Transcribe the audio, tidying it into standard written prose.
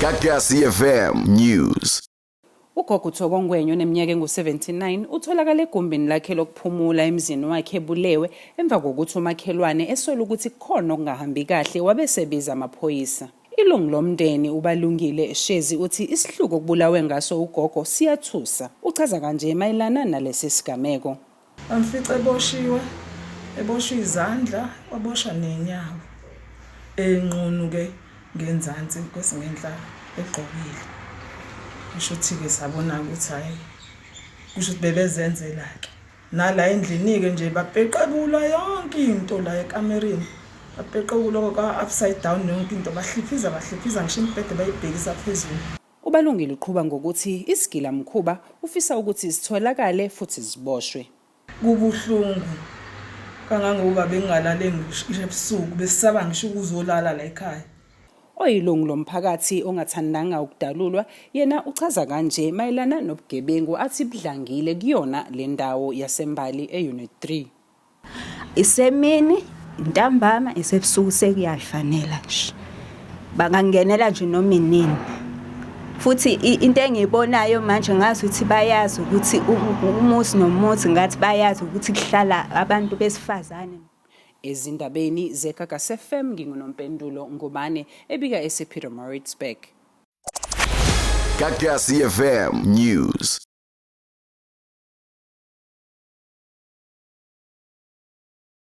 Gagasi FM News. Ugogo Thobongwenyo oneminyaka engu-79 utholakala egumbini lakhe lokuphumula emzini wakhe eBulewe emva kokuthi umakhelwane esola ukuthi kukhona okungahambi kahle wabesebiza amaphoyisa. Ilungu lomndeni ubalungile Shezi uthi isihluko kubulawe ngaso ugogo siyathusa. Uchaza kanje mayelana nalesi sigameko. Amfica eboshwe izandla, waboshwa nenyawo. Enqunu ke ngenzansi kwesingendla egqokile. Kusho ukuthi-ke sabona ukuthi hayi kusho ukuthi bebezenzela ke nala endlini ke nje bapeqebula yonke into la ekamereni, bapeqebula ka upside down yonke into, bahliphiza ngisho impede bayibhekisa phezulu. Ubalungile uqhubeka ngokuthi isigila mkhuba ufisa ukuthi sitholakale futhi ziboshwe. Kubuhlungu kangangoba bengalale ngisho ebusuku besaba ngisho ukuzolala la ekhaya. Oyilungu lomphakathi ongathandanga ukudalulwa yena uchaza kanje mayelana nobugebengu athi budlangile kuyona le ndawo yaseMbali eUnit 3. Isemini intambama isebusuku sekuyafanela nje. Bangangenela nje noma inini. Futhi into engiyibonayo manje ngazi ukuthi bayazi ukuthi umuzi nomuzi ngathi bayazi ukuthi kuhlala abantu besifazane. Ezindabeni zeGagasi FM nginguNompendulo Ngubane ebika esePietermaritzburg. Gagasi FM News.